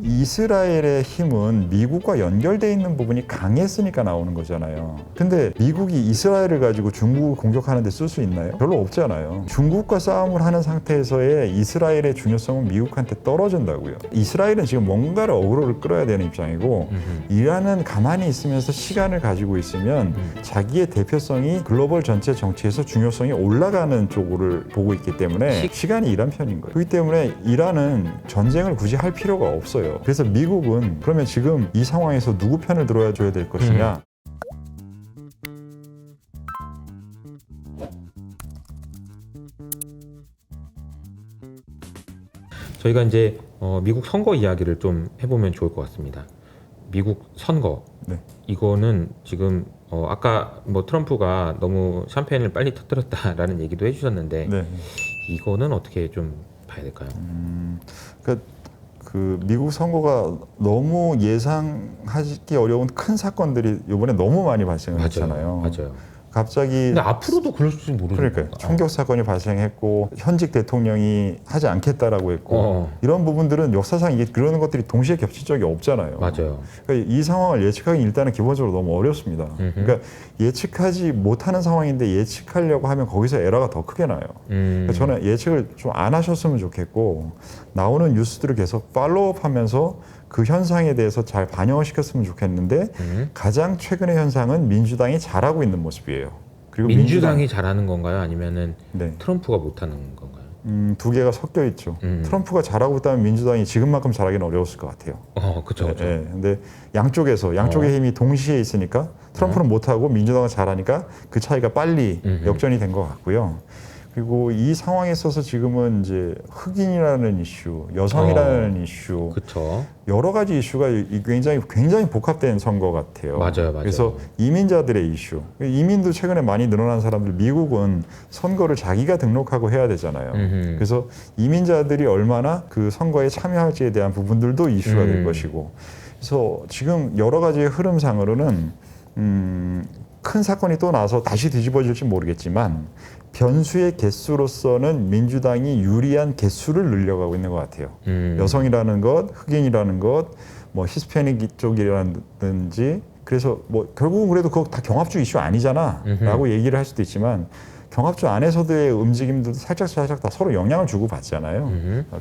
이스라엘의 힘은 미국과 연결돼 있는 부분이 강했으니까 나오는 거잖아요. 근데 미국이 이스라엘을 가지고 중국을 공격하는 데 쓸 수 있나요? 별로 없잖아요. 중국과 싸움을 하는 상태에서의 이스라엘의 중요성은 미국한테 떨어진다고요. 이스라엘은 지금 뭔가를 어그로를 끌어야 되는 입장이고 이란은 가만히 있으면서 시간을 가지고 있으면 자기의 대표성이 글로벌 전체 정치에서 중요성이 올라가는 쪽으로 보고 있기 때문에 시간이 이란 편인 거예요. 그렇기 때문에 이란은 전쟁을 굳이 할 필요가 없어요. 그래서 미국은 그러면 지금 이 상황에서 누구 편을 들어줘야 될 것이냐. 저희가 이제 미국 선거 이야기를 좀 해보면 좋을 것 같습니다. 미국 선거. 네. 이거는 지금 아까 뭐 트럼프가 너무 샴페인을 빨리 터뜨렸다라는 얘기도 해주셨는데 네. 이거는 어떻게 좀 봐야 될까요? 그 미국 선거가 너무 예상하기 어려운 큰 사건들이 이번에 너무 많이 발생을 했잖아요. 맞아요. 갑자기 근데 앞으로도 그럴지 모르는 그러니까요. 건가? 총격 사건이 발생했고 현직 대통령이 하지 않겠다라고 했고 이런 부분들은 역사상 이게 그러는 것들이 동시에 겹칠 적이 없잖아요. 맞아요. 그러니까 이 상황을 예측하기 일단은 기본적으로 너무 어렵습니다. 그러니까 예측하지 못하는 상황인데 예측하려고 하면 거기서 에러가 더 크게 나요. 그러니까 저는 예측을 좀 안 하셨으면 좋겠고 나오는 뉴스들을 계속 팔로우하면서 그 현상에 대해서 잘 반영을 시켰으면 좋겠는데 가장 최근의 현상은 민주당이 잘하고 있는 모습이에요. 그리고 민주당이 잘하는 건가요? 아니면은 네. 트럼프가 못하는 건가요? 두 개가 섞여 있죠. 트럼프가 잘하고 있다면 민주당이 지금만큼 잘하기는 어려웠을 것 같아요. 그렇죠. 네, 네. 근데 양쪽의 힘이 동시에 있으니까 트럼프는 못하고 민주당은 잘하니까 그 차이가 빨리 역전이 된 것 같고요. 그리고 이 상황에 있어서 지금은 이제 흑인이라는 이슈, 여성이라는 이슈, 그렇죠. 여러 가지 이슈가 굉장히 복합된 선거 같아요. 맞아요. 그래서 이민자들의 이슈, 이민도 최근에 많이 늘어난 사람들, 미국은 선거를 자기가 등록하고 해야 되잖아요. 그래서 이민자들이 얼마나 그 선거에 참여할지에 대한 부분들도 이슈가 될 것이고, 그래서 지금 여러 가지의 흐름상으로는 큰 사건이 또 나서 다시 뒤집어질지 모르겠지만 변수의 개수로서는 민주당이 유리한 개수를 늘려가고 있는 것 같아요. 여성이라는 것, 흑인이라는 것, 뭐 히스패닉 쪽이라든지 그래서 뭐 결국은 그래도 그거 다 경합주 이슈 아니잖아라고 얘기를 할 수도 있지만 경합주 안에서도의 움직임도 살짝 다 서로 영향을 주고 받잖아요.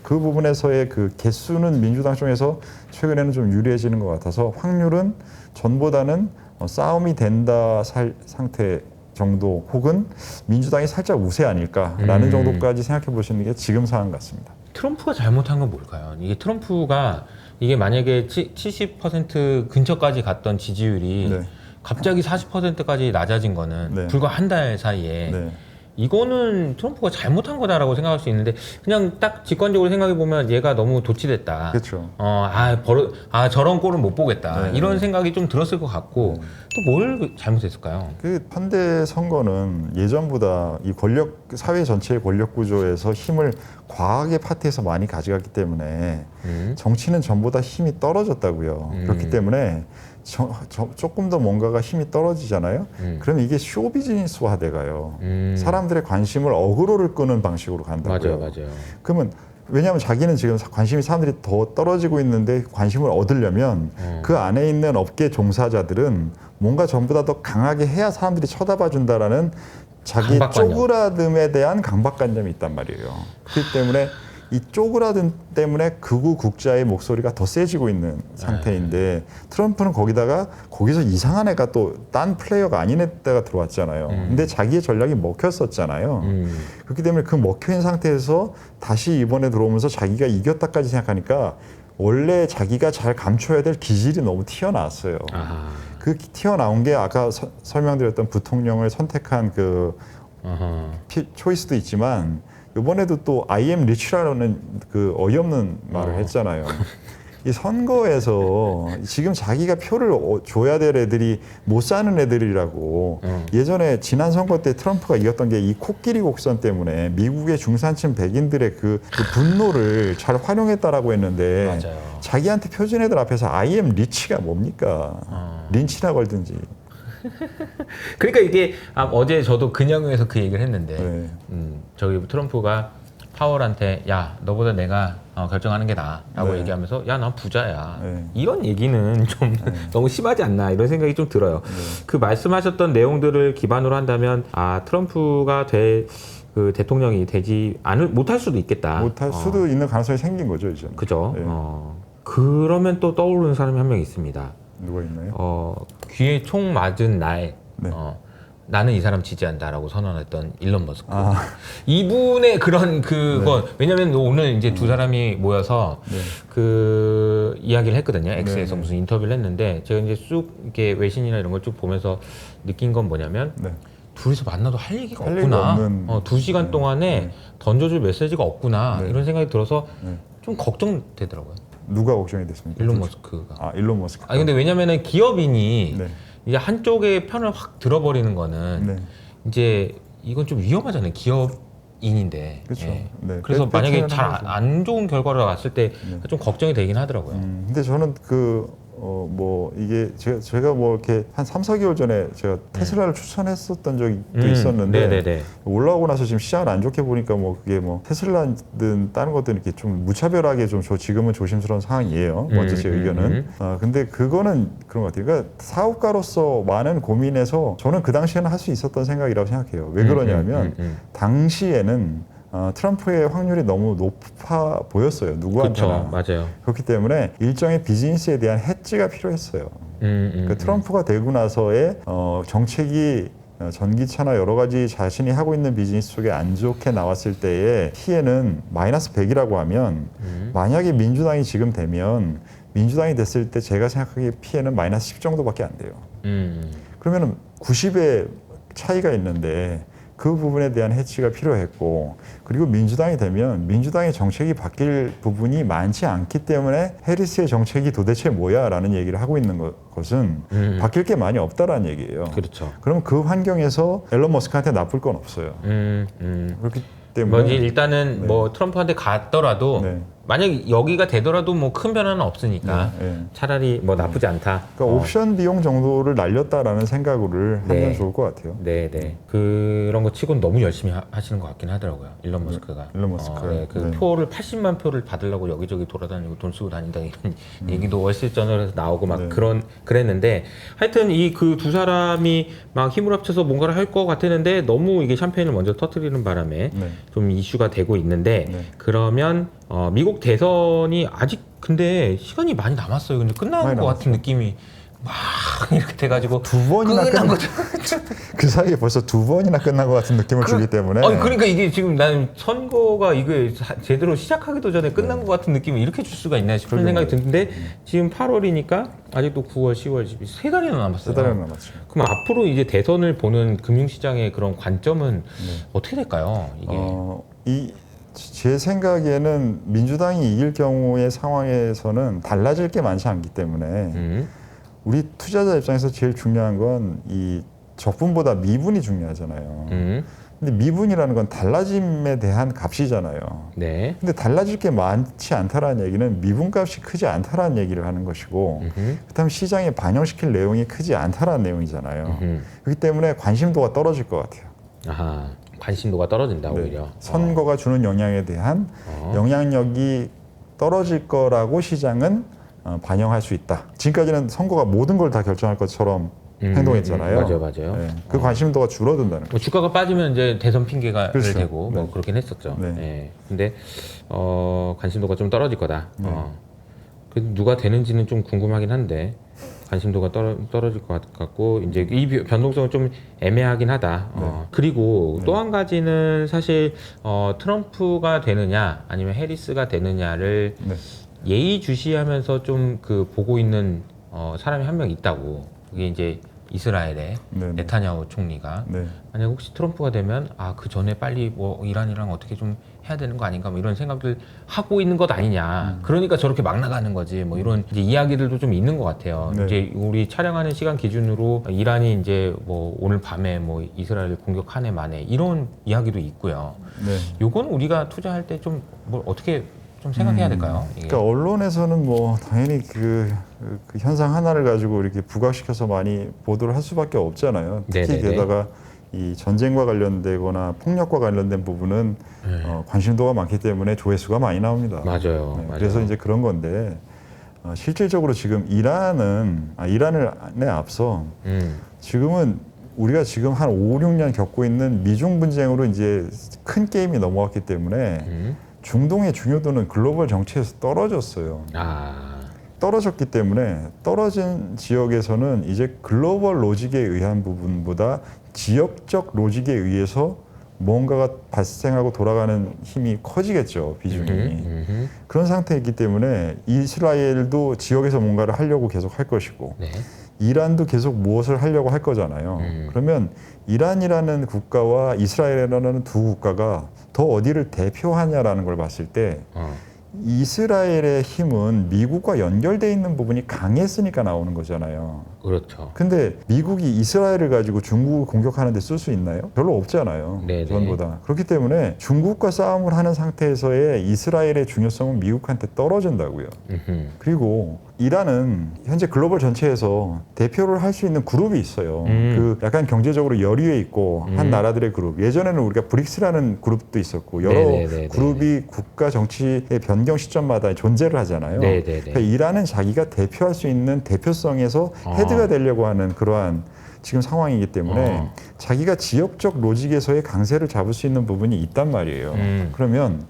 그 부분에서의 그 개수는 민주당 쪽에서 최근에는 좀 유리해지는 것 같아서 확률은 전보다는 싸움이 된다 상태 정도 혹은 민주당이 살짝 우세 아닐까라는 정도까지 생각해 보시는 게 지금 상황 같습니다. 트럼프가 잘못한 건 뭘까요? 이게 트럼프가 이게 만약에 70% 근처까지 갔던 지지율이 네. 갑자기 40%까지 낮아진 거는 네. 불과 한 달 사이에 네. 이거는 트럼프가 잘못한 거다라고 생각할 수 있는데 그냥 딱 직관적으로 생각해 보면 얘가 너무 도취됐다. 그렇죠. 저런 꼴은 못 보겠다. 네. 이런 생각이 좀 들었을 것 같고 또 뭘 잘못했을까요? 그 현대 선거는 예전보다 이 사회 전체의 권력 구조에서 힘을 과하게 파트에서 많이 가져갔기 때문에 정치는 전보다 힘이 떨어졌다고요. 그렇기 때문에 조금 더 뭔가가 힘이 떨어지잖아요. 그럼 이게 쇼 비즈니스화 돼가요. 사람들의 관심을 어그로를 끄는 방식으로 간다고요. 맞아요. 그러면 왜냐하면 자기는 지금 관심이 사람들이 더 떨어지고 있는데 관심을 얻으려면 그 안에 있는 업계 종사자들은 뭔가 전보다 더 강하게 해야 사람들이 쳐다봐 준다라는 자기 강박관념. 쪼그라듦에 대한 강박관념이 있단 말이에요. 그렇기 때문에 이 쪼그라듦 때문에 극우 국자의 목소리가 더 세지고 있는 상태인데 트럼프는 거기서 이상한 애가 또 딴 플레이어가 아닌 애가 들어왔잖아요. 근데 자기의 전략이 먹혔었잖아요. 그렇기 때문에 그 먹혀있는 상태에서 다시 이번에 들어오면서 자기가 이겼다까지 생각하니까 원래 자기가 잘 감춰야 될 기질이 너무 튀어나왔어요. 그 튀어나온 게 아까 설명드렸던 부통령을 선택한 그 초이스도 있지만 이번에도 또 I am rich라는 그 어이없는 말을 했잖아요. 이 선거에서 지금 자기가 표를 줘야 될 애들이 못 사는 애들이라고 예전에 지난 선거 때 트럼프가 이겼던 게 이 코끼리 곡선 때문에 미국의 중산층 백인들의 그 분노를 잘 활용했다라고 했는데 맞아요. 자기한테 표준 애들 앞에서 I am rich가 뭡니까? 린치나 걸든지. 그러니까 이게 어제 저도 근영에서 그 얘기를 했는데 네. 저기 트럼프가 파월한테 야 너보다 내가 결정하는 게 나아라고 네. 얘기하면서 야 난 부자야 네. 이런 얘기는 좀 너무 심하지 않나 이런 생각이 좀 들어요. 그 말씀하셨던 내용들을 기반으로 한다면 트럼프가 그 대통령이 되지 못할 수도 있겠다. 못할 수도 있는 가능성이 생긴 거죠 이제. 그죠. 네. 그러면 또 떠오르는 사람이 한 명 있습니다. 누가 있나요? 귀에 총 맞은 날 네. 나는 이 사람 지지한다라고 선언했던 일론 머스크. 이분의 그런 그건 왜냐면 오늘 이제 두 사람이 모여서 네. 그 이야기를 했거든요. X에서 네. 무슨 인터뷰를 했는데 제가 이제 쑥 이렇게 외신이나 이런 걸 쭉 보면서 느낀 건 뭐냐면 네. 둘이서 만나도 할 얘기가 할 없구나. 얘기가 없는- 2시간 네. 동안에 네. 던져줄 메시지가 없구나. 네. 이런 생각이 들어서 네. 좀 걱정되더라고요. 누가 걱정이 됐습니까? 일론 머스크가. 일론 머스크. 근데 왜냐면은 기업인이 네. 이제 한쪽의 편을 확 들어버리는 거는 네. 이제 이건 좀 위험하잖아요. 기업인인데. 그렇죠. 예. 네. 그래서 만약에 잘 하죠. 안 좋은 결과를 왔을 때 좀 네. 걱정이 되긴 하더라고요. 근데 저는 이게 제가 뭐 이렇게 한 3, 4개월 전에 제가 테슬라를 추천했었던 적이 또 있었는데 네네네. 올라오고 나서 지금 시장을 안 좋게 보니까 뭐 그게 뭐 테슬라든 다른 것들은 이렇게 좀 무차별하게 좀 지금은 조심스러운 상황이에요. 먼저 제 의견은. 근데 그거는 그런 것 같아요. 그러니까 사업가로서 많은 고민에서 저는 그 당시에는 할 수 있었던 생각이라고 생각해요. 왜 그러냐면 당시에는 트럼프의 확률이 너무 높아 보였어요. 누구한테나. 그렇죠. 맞아요. 그렇기 때문에 일정의 비즈니스에 대한 해지가 필요했어요. 그러니까 트럼프가 되고 나서의 정책이 전기차나 여러 가지 자신이 하고 있는 비즈니스 쪽에 안 좋게 나왔을 때의 피해는 마이너스 100이라고 하면 만약에 민주당이 지금 되면 민주당이 됐을 때 제가 생각하기에 피해는 마이너스 10 정도밖에 안 돼요. 그러면은 90의 차이가 있는데 그 부분에 대한 해치가 필요했고 그리고 민주당이 되면 민주당의 정책이 바뀔 부분이 많지 않기 때문에 해리스의 정책이 도대체 뭐야 라는 얘기를 하고 있는 것은 바뀔 게 많이 없다라는 얘기예요. 그렇죠. 그럼 그 환경에서 앨런 머스크한테 나쁠 건 없어요. 그렇기 때문에 뭐지 일단은 네. 뭐 트럼프한테 갔더라도 네. 만약 여기가 되더라도 뭐 큰 변화는 없으니까 네, 네. 차라리 뭐 나쁘지 않다. 그러니까 옵션 비용 정도를 날렸다라는 생각을 네. 하면 좋을 것 같아요. 네네. 그런 거 치고는 너무 열심히 하시는 것 같긴 하더라고요. 일론 머스크가. 일론 머스크. 네, 그 네. 표를 80만 표를 받으려고 여기저기 돌아다니고 돈 쓰고 다닌다 이런 얘기도 월스트리트저널에서 나오고 막 네. 그랬는데 하여튼 이 그 두 사람이 막 힘을 합쳐서 뭔가를 할 것 같았는데 너무 이게 샴페인을 먼저 터뜨리는 바람에 네. 좀 이슈가 되고 있는데 네. 그러면 미국 대선이 아직 근데 시간이 많이 남았어요. 근데 끝난 많이 것 같은 느낌이 막 이렇게 돼가지고 두 번이나 끝난 거죠. 그 사이에 벌써 두 번이나 끝난 것 같은 느낌을 주기 때문에 그러니까 이게 지금 나는 선거가 이게 제대로 시작하기도 전에 끝난 것 같은 느낌을 이렇게 줄 수가 있나 싶은 생각이 드는데 지금 8월이니까 아직도 9월, 10월, 12월 세 달이나 남았어요. 세 달이나 남았죠. 그럼 앞으로 이제 대선을 보는 금융시장의 그런 관점은 어떻게 될까요? 이게 제 생각에는 민주당이 이길 경우의 상황에서는 달라질 게 많지 않기 때문에 우리 투자자 입장에서 제일 중요한 건 이 적분보다 미분이 중요하잖아요. 근데 미분이라는 건 달라짐에 대한 값이잖아요. 네. 근데 달라질 게 많지 않다라는 얘기는 미분값이 크지 않다라는 얘기를 하는 것이고 그다음에 시장에 반영시킬 내용이 크지 않다라는 내용이잖아요. 그렇기 때문에 관심도가 떨어질 것 같아요. 아하. 관심도가 떨어진다 네. 오히려. 선거가 주는 영향에 대한 영향력이 떨어질 거라고 시장은 반영할 수 있다. 지금까지는 선거가 모든 걸 다 결정할 것처럼 행동했잖아요. 맞아요. 네. 그 관심도가 줄어든다는 거죠. 뭐 주가가 빠지면 이제 대선 핑계가 그렇죠. 되고 뭐 네. 그렇긴 했었죠. 네. 네. 근데 관심도가 좀 떨어질 거다. 그 누가 되는지는 좀 궁금하긴 한데 관심도가 떨어질 것 같고 이제 이 변동성은 좀 애매하긴 하다. 그리고 또 한 가지는 사실 트럼프가 되느냐 아니면 해리스가 되느냐를 네. 예의주시하면서 좀 그 보고 있는 사람이 한 명 있다고. 그게 이제 이스라엘의 네. 네타냐후 총리가 네. 만약 혹시 트럼프가 되면 그 전에 빨리 뭐 이란이랑 어떻게 좀 해야 되는 거 아닌가 뭐 이런 생각들 하고 있는 것 아니냐. 그러니까 저렇게 막 나가는 거지. 뭐 이런 이제 이야기들도 좀 있는 것 같아요. 네. 이제 우리 촬영하는 시간 기준으로 이란이 이제 뭐 오늘 밤에 뭐 이스라엘 공격하네 마네 이런 이야기도 있고요. 네. 요건 우리가 투자할 때 좀 뭘 어떻게 좀 생각해야 될까요? 이게? 그러니까 언론에서는 뭐 당연히 그 현상 하나를 가지고 이렇게 부각시켜서 많이 보도를 할 수밖에 없잖아요. 특히 네네네. 게다가 이 전쟁과 관련되거나 폭력과 관련된 부분은 네. 관심도가 많기 때문에 조회수가 많이 나옵니다. 맞아요. 네, 맞아요. 그래서 이제 그런 건데 실질적으로 지금 이란에 앞서 지금은 우리가 지금 한 5, 6년 겪고 있는 미중 분쟁으로 이제 큰 게임이 넘어왔기 때문에 중동의 중요도는 글로벌 정치에서 떨어졌어요. 떨어졌기 때문에 떨어진 지역에서는 이제 글로벌 로직에 의한 부분보다 지역적 로직에 의해서 뭔가가 발생하고 돌아가는 힘이 커지겠죠, 비중이. 그런 상태이기 때문에 이스라엘도 지역에서 뭔가를 하려고 계속 할 것이고 네. 이란도 계속 무엇을 하려고 할 거잖아요. 그러면 이란이라는 국가와 이스라엘이라는 두 국가가 더 어디를 대표하냐라는 걸 봤을 때 이스라엘의 힘은 미국과 연결돼 있는 부분이 강했으니까 나오는 거잖아요. 그렇죠. 근데 미국이 이스라엘을 가지고 중국을 공격하는 데 쓸 수 있나요? 별로 없잖아요. 네네. 전부 다. 그렇기 때문에 중국과 싸움을 하는 상태에서의 이스라엘의 중요성은 미국한테 떨어진다고요. 그리고 이란은 현재 글로벌 전체에서 대표를 할 수 있는 그룹이 있어요. 그 약간 경제적으로 여유에 있고 한 나라들의 그룹. 예전에는 우리가 브릭스라는 그룹도 있었고 여러 네네네네. 그룹이 국가 정치의 변경 시점마다 존재를 하잖아요. 네네네. 그러니까 이란은 자기가 대표할 수 있는 대표성에서 헤드가 되려고 하는 그러한 지금 상황이기 때문에 자기가 지역적 로직에서의 강세를 잡을 수 있는 부분이 있단 말이에요. 그러면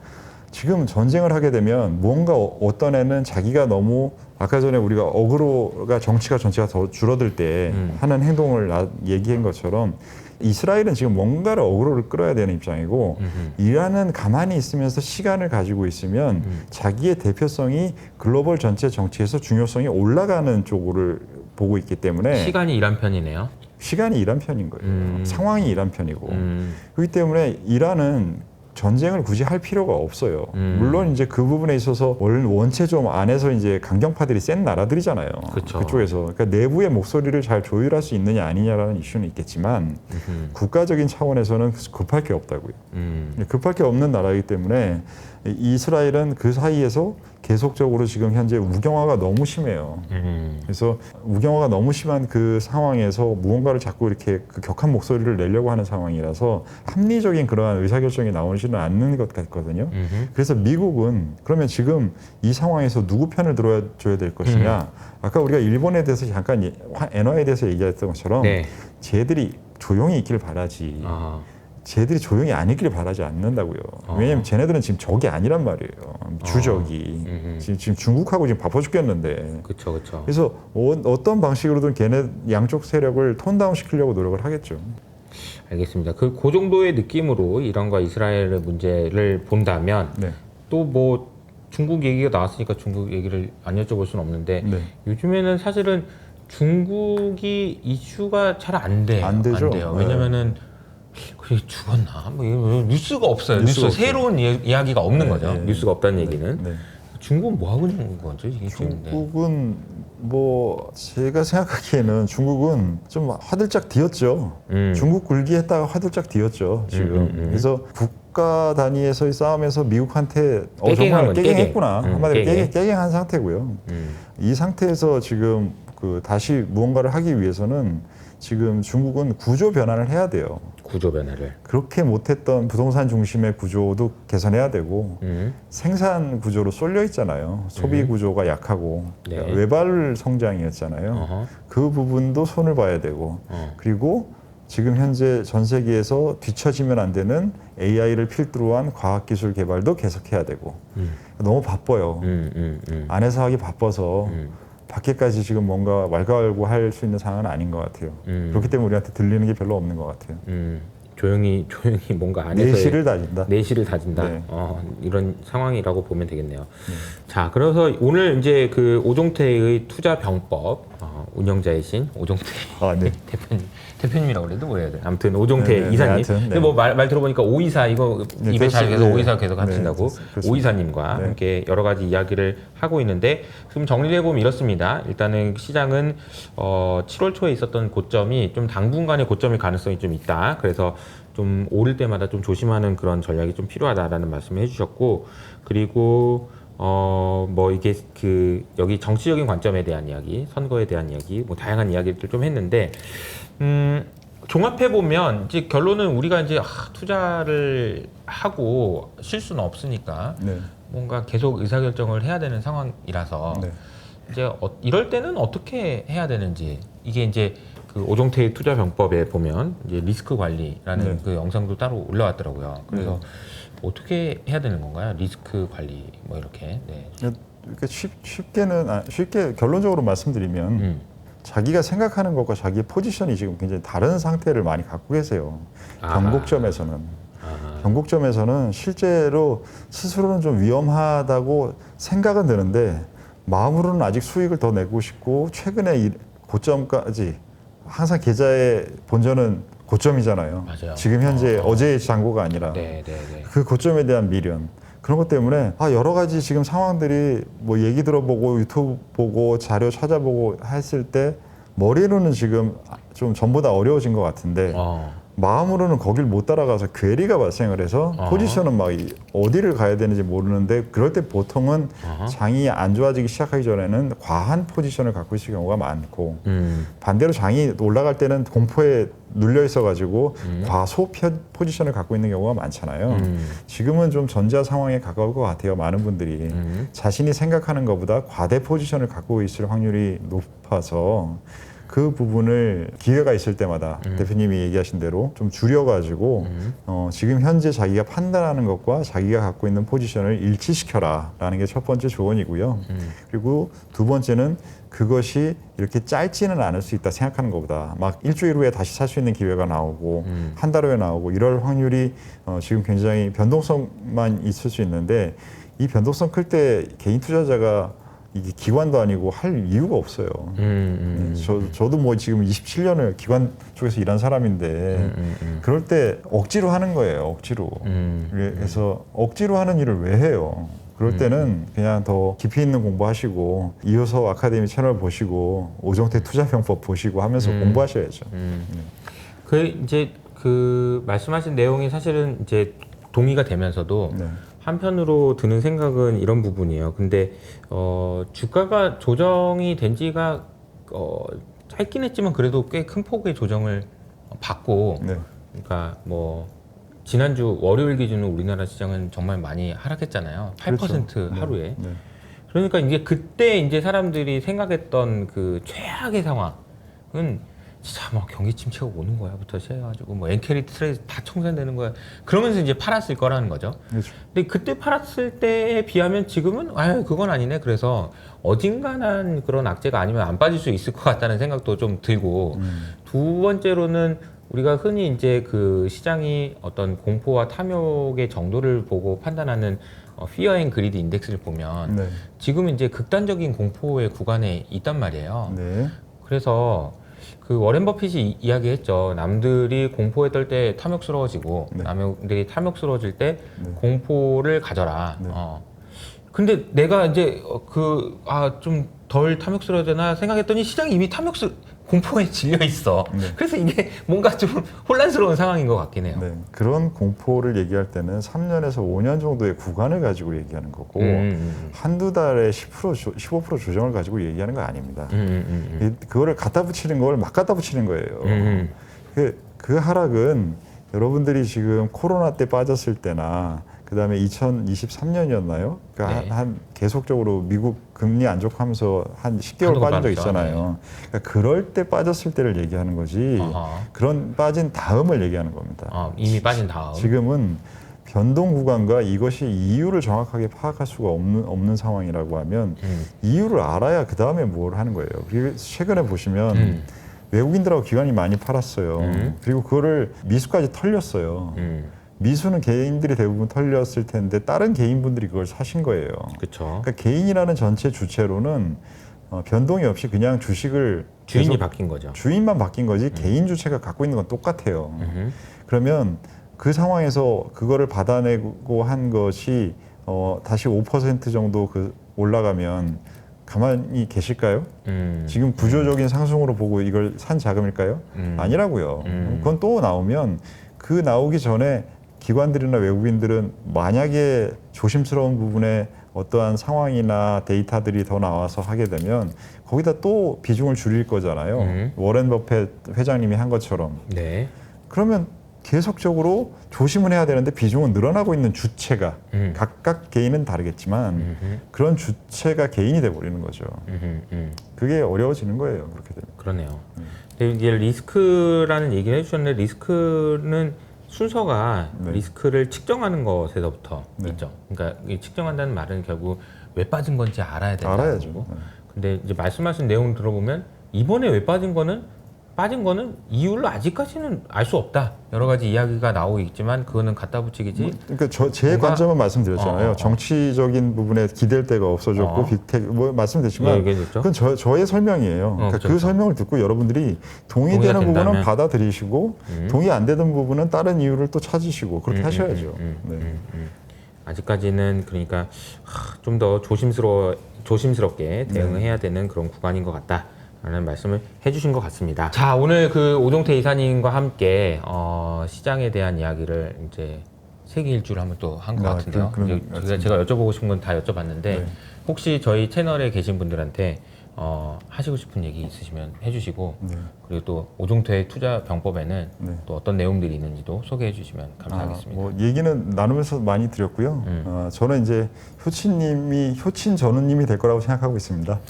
지금 전쟁을 하게 되면 무언가 어떤 애는 자기가 너무 아까 전에 우리가 어그로가 정치가 전체가 더 줄어들 때 하는 행동을 얘기한 것처럼 이스라엘은 지금 뭔가를 어그로를 끌어야 되는 입장이고 이란은 가만히 있으면서 시간을 가지고 있으면 자기의 대표성이 글로벌 전체 정치에서 중요성이 올라가는 쪽으로 보고 있기 때문에 시간이 이란 편이네요. 시간이 이란 편인 거예요. 상황이 이란 편이고 그렇기 때문에 이란은 전쟁을 굳이 할 필요가 없어요. 물론 이제 그 부분에 있어서 원체 좀 안에서 이제 강경파들이 센 나라들이잖아요. 그쵸. 그쪽에서 그러니까 내부의 목소리를 잘 조율할 수 있느냐 아니냐라는 이슈는 있겠지만 국가적인 차원에서는 급할 게 없다고요. 급할 게 없는 나라이기 때문에 이스라엘은 그 사이에서 계속적으로 지금 현재 우경화가 너무 심해요. 그래서 우경화가 너무 심한 그 상황에서 무언가를 자꾸 이렇게 그 격한 목소리를 내려고 하는 상황이라서 합리적인 그러한 의사결정이 나오지는 않는 것 같거든요. 그래서 미국은 그러면 지금 이 상황에서 누구 편을 들어줘야 될 것이냐. 아까 우리가 일본에 대해서 잠깐 엔화에 대해서 얘기했던 것처럼 네. 쟤들이 조용히 있길 바라지. 쟤들이 조용히 안 있기를 바라지 않는다고요. 왜냐면 쟤네들은 지금 적이 아니란 말이에요. 주적이. 지금 중국하고 지금 바빠 죽겠는데. 그렇죠, 그렇죠. 그래서 어떤 방식으로든 걔네 양쪽 세력을 톤다운 시키려고 노력을 하겠죠. 알겠습니다. 그 정도의 느낌으로 이란과 이스라엘의 문제를 본다면 네. 또 뭐 중국 얘기가 나왔으니까 중국 얘기를 안 여쭤볼 수는 없는데 네. 요즘에는 사실은 중국이 이슈가 잘 안 돼요. 안 되죠. 안 돼요. 네. 왜냐면은 그게 죽었나? 뭐 이거 뉴스가 없어요. 뉴스가 뉴스 새로운 이야기가 없는 거죠. 네. 뉴스가 없다는 얘기는. 네. 중국은 뭐 하고 있는 거죠? 이게 지금? 네. 중국은 뭐 제가 생각하기에는 중국은 좀 화들짝 뒤었죠. 중국 굴기했다가 화들짝 뒤었죠. 지금. 그래서 국가 단위에서의 싸움에서 미국한테 정말 깨갱했구나. 한마디로 깨갱한 상태고요. 이 상태에서 지금 그 다시 무언가를 하기 위해서는 지금 중국은 구조 변환을 해야 돼요. 구조 변화를. 그렇게 못했던 부동산 중심의 구조도 개선해야 되고 생산 구조로 쏠려 있잖아요. 소비 구조가 약하고 네. 외발 성장이었잖아요. 그 부분도 손을 봐야 되고 그리고 지금 현재 전 세계에서 뒤처지면 안 되는 AI를 필두로 한 과학기술 개발도 계속해야 되고 너무 바빠요. 안에서 하기 바빠서 밖에까지 지금 뭔가 왈가왈부할 수 있는 상황은 아닌 것 같아요. 그렇기 때문에 우리한테 들리는 게 별로 없는 것 같아요. 조용히 뭔가 안에서 내실을 다진다. 내실을 다진다. 네. 이런 상황이라고 보면 되겠네요. 자, 그래서 오늘 이제 그 오종태의 투자 병법 운영자이신 오종태 네. 대표님이라고 그래도 뭐 해야 돼. 아무튼 오종태 네, 이사님. 하여튼, 네. 근데 뭐 말 들어보니까 오이사 이거 네, 입에 잘 계속 네. 오이사 계속 하신다고 그렇습니다. 오이사님과 네. 함께 여러 가지 이야기를 하고 있는데 지금 정리를 해보면 이렇습니다. 일단은 시장은 7월 초에 있었던 고점이 좀 당분간의 고점일 가능성이 좀 있다. 그래서 좀 오를 때마다 좀 조심하는 그런 전략이 좀 필요하다라는 말씀을 해주셨고 그리고 뭐 이게 그 여기 정치적인 관점에 대한 이야기, 선거에 대한 이야기, 뭐 다양한 이야기들 좀 했는데 종합해 보면 이제 결론은 우리가 이제 투자를 하고 쉴 수는 없으니까 네. 뭔가 계속 의사결정을 해야 되는 상황이라서 네. 이제 이럴 때는 어떻게 해야 되는지 이게 이제 그 오종태의 투자병법에 보면 이제 리스크 관리라는 네. 그 영상도 따로 올라왔더라고요. 그래서 어떻게 해야 되는 건가요? 리스크 관리 뭐 이렇게. 네. 이렇게 쉽게 결론적으로 말씀드리면 자기가 생각하는 것과 자기의 포지션이 지금 굉장히 다른 상태를 많이 갖고 계세요. 변곡점에서는. 변곡점에서는 실제로 스스로는 좀 위험하다고 생각은 드는데 마음으로는 아직 수익을 더 내고 싶고 최근에 이 고점까지 항상 계좌의 본전은 고점이잖아요. 맞아요. 지금 현재 어제의 잔고가 아니라 네. 그 고점에 대한 미련. 그런 것 때문에 여러 가지 지금 상황들이 뭐 얘기 들어보고 유튜브 보고 자료 찾아보고 했을 때 머리로는 지금 좀 전보다 어려워진 것 같은데 마음으로는 거길 못 따라가서 괴리가 발생을 해서 포지션은 막 어디를 가야 되는지 모르는데 그럴 때 보통은 장이 안 좋아지기 시작하기 전에는 과한 포지션을 갖고 있을 경우가 많고 반대로 장이 올라갈 때는 공포에 눌려 있어가지고 과소 포지션을 갖고 있는 경우가 많잖아요. 지금은 좀 전자 상황에 가까울 것 같아요. 많은 분들이 자신이 생각하는 것보다 과대 포지션을 갖고 있을 확률이 높아서 그 부분을 기회가 있을 때마다 대표님이 얘기하신 대로 좀 줄여가지고 지금 현재 자기가 판단하는 것과 자기가 갖고 있는 포지션을 일치시켜라 라는 게 첫 번째 조언이고요. 그리고 두 번째는 그것이 이렇게 짧지는 않을 수 있다 생각하는 것보다 막 일주일 후에 다시 살 수 있는 기회가 나오고 한 달 후에 나오고 이럴 확률이 지금 굉장히 변동성만 있을 수 있는데 이 변동성 클 때 개인 투자자가 이게 기관도 아니고 할 이유가 없어요. 저도 뭐 지금 27년을 기관 쪽에서 일한 사람인데 그럴 때 억지로 하는 거예요. 억지로. 그래서 억지로 하는 일을 왜 해요? 그럴 때는 그냥 더 깊이 있는 공부하시고 이호서 아카데미 채널 보시고 오종태 투자병법 보시고 하면서 공부하셔야죠. 그 이제 그 말씀하신 내용이 사실은 이제 동의가 되면서도 네. 한편으로 드는 생각은 이런 부분이에요. 근데 주가가 조정이 된 지가 짧긴 했지만 그래도 꽤 큰 폭의 조정을 받고 네. 그러니까 뭐 지난주 월요일 기준으로 우리나라 시장은 정말 많이 하락했잖아요. 8% 그렇죠. 하루에. 네. 그러니까 이제 그때 이제 사람들이 생각했던 그 최악의 상황은 진짜 막 경기 침체가 오는 거야부터 시작해가지고 뭐 엔캐리 트레이드 다 청산되는 거야. 그러면서 이제 팔았을 거라는 거죠. 그렇죠. 근데 그때 팔았을 때에 비하면 지금은 그건 아니네. 그래서 어딘가는 그런 악재가 아니면 안 빠질 수 있을 것 같다는 생각도 좀 들고 두 번째로는 우리가 흔히 이제 그 시장이 어떤 공포와 탐욕의 정도를 보고 판단하는 Fear and Greed 인덱스를 보면 네. 지금은 이제 극단적인 공포의 구간에 있단 말이에요. 네. 그래서 그 워렌 버핏이 이야기했죠. 남들이 공포에 떨 때 탐욕스러워지고 네. 남들이 탐욕스러워질 때 네. 공포를 가져라. 네. 근데 내가 이제 좀 덜 탐욕스러워지나 생각했더니 시장이 이미 공포에 질려 있어. 네. 그래서 이게 뭔가 좀 혼란스러운 상황인 것 같긴 해요. 네. 그런 공포를 얘기할 때는 3년에서 5년 정도의 구간을 가지고 얘기하는 거고 한두 달에 10%, 15% 조정을 가지고 얘기하는 거 아닙니다. 그거를 갖다 붙이는 걸 막 갖다 붙이는 거예요. 그 하락은 여러분들이 지금 코로나 때 빠졌을 때나 그다음에 2023년이었나요? 그러니까 네. 한 계속적으로 미국 금리 안 좋고 하면서 한 10개월 빠진 적 있잖아요. 그러니까 그럴 때 빠졌을 때를 얘기하는 거지. 그런 빠진 다음을 얘기하는 겁니다. 이미 빠진 다음. 지금은 변동 구간과 이것이 이유를 정확하게 파악할 수가 없는 상황이라고 하면 이유를 알아야 그 다음에 뭘 하는 거예요. 그리고 최근에 보시면 외국인들하고 기관이 많이 팔았어요. 그리고 그거를 미수까지 털렸어요. 미수는 개인들이 대부분 털렸을 텐데 다른 개인분들이 그걸 사신 거예요. 그렇죠. 그러니까 개인이라는 전체 주체로는 변동이 없이 그냥 주식을 주인이 바뀐 거죠. 주인만 바뀐 거지 개인 주체가 갖고 있는 건 똑같아요. 그러면 그 상황에서 그거를 받아내고 한 것이 다시 5% 정도 올라가면 가만히 계실까요? 지금 구조적인 상승으로 보고 이걸 산 자금일까요? 아니라고요. 그건 또 나오면 그 나오기 전에 기관들이나 외국인들은 만약에 조심스러운 부분에 어떠한 상황이나 데이터들이 더 나와서 하게 되면 거기다 또 비중을 줄일 거잖아요. 워렌 버핏 회장님이 한 것처럼. 네. 그러면 계속적으로 조심을 해야 되는데 비중은 늘어나고 있는 주체가 각각 개인은 다르겠지만 그런 주체가 개인이 돼버리는 거죠. 그게 어려워지는 거예요. 그렇게 되면. 그러네요. 근데 이제 리스크라는 얘기를 해주셨는데 리스크는 순서가 네. 리스크를 측정하는 것에서부터 네. 있죠. 그러니까 이 측정한다는 말은 결국 왜 빠진 건지 알아야 된다는 알아야죠. 거고. 네. 근데 이제 말씀하신 내용 들어보면 이번에 왜 빠진 거는 이유를 아직까지는 알 수 없다. 여러 가지 이야기가 나오고 있지만 그거는 갖다 붙이기지. 그러니까 제 뭔가- 관점은 말씀드렸잖아요. 어. 정치적인 부분에 기댈 데가 없어졌고 빅테크 뭐 말씀드렸지만 얘기했죠. 그건 저의 설명이에요. 그러니까 그렇죠. 그 설명을 듣고 여러분들이 동의되는 동의가 부분은 된다면. 받아들이시고 동의 안 되는 부분은 다른 이유를 또 찾으시고 그렇게 하셔야죠. 네. 아직까지는 그러니까 좀 더 조심스럽게 대응해야 되는 그런 구간인 것 같다라는 말씀을 해주신 것 같습니다. 자, 오늘 그 오종태 이사님과 함께 시장에 대한 이야기를 이제 세계 일주를 한번 또 한 것 아, 같은데요. 그런 이제 제가 여쭤보고 싶은 건 다 여쭤봤는데 네. 혹시 저희 채널에 계신 분들한테 하시고 싶은 얘기 있으시면 해주시고 네. 그리고 또 오종태 투자 병법에는 네. 또 어떤 내용들이 있는지도 소개해 주시면 감사하겠습니다. 뭐 얘기는 나누면서 많이 드렸고요. 저는 이제 효친 전우님이 될 거라고 생각하고 있습니다.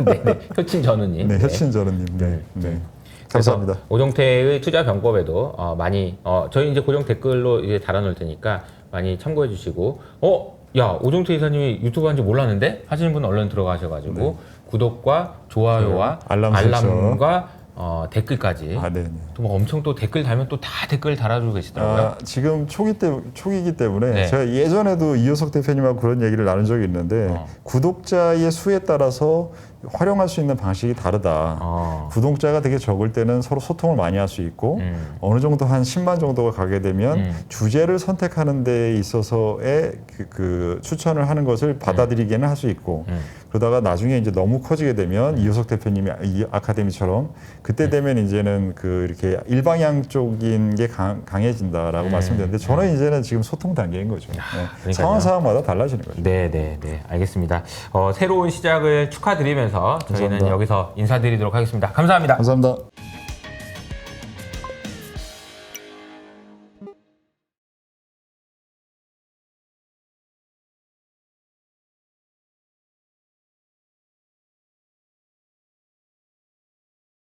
네. 효친 전우님. 네, 효친 전우님. 네. 네. 감사합니다. 그래서 오종태의 투자 병법에도 많이 저희 이제 고정 댓글로 이제 달아놓을 테니까 많이 참고해 주시고 야 오종태 이사님이 유튜브 한지 몰랐는데 하시는 분은 얼른 들어가셔가지고 구독과 좋아요와 알람 설정. 알람과 댓글까지 아, 네. 또 막 엄청 또 댓글 달면 또 다 댓글 달아주고 계시더라고요. 지금 초기이기 때문에 네. 제가 예전에도 이효석 대표님하고 그런 얘기를 나눈 적이 있는데 구독자의 수에 따라서 활용할 수 있는 방식이 다르다. 구독자가 되게 적을 때는 서로 소통을 많이 할 수 있고 어느 정도 한 10만 정도가 가게 되면 주제를 선택하는 데 있어서의 그 추천을 하는 것을 받아들이기는 할 수 있고 그러다가 나중에 이제 너무 커지게 되면 이효석 대표님이 이 아카데미처럼 그때 되면 이제는 그 이렇게 일방향 쪽인 게 강해진다라고 말씀드렸는데 저는 이제는 지금 소통 단계인 거죠. 네. 상황마다 달라지는 거죠. 네, 알겠습니다. 새로운 시작을 축하드리면서 저희는 감사합니다. 여기서 인사드리도록 하겠습니다. 감사합니다. 감사합니다.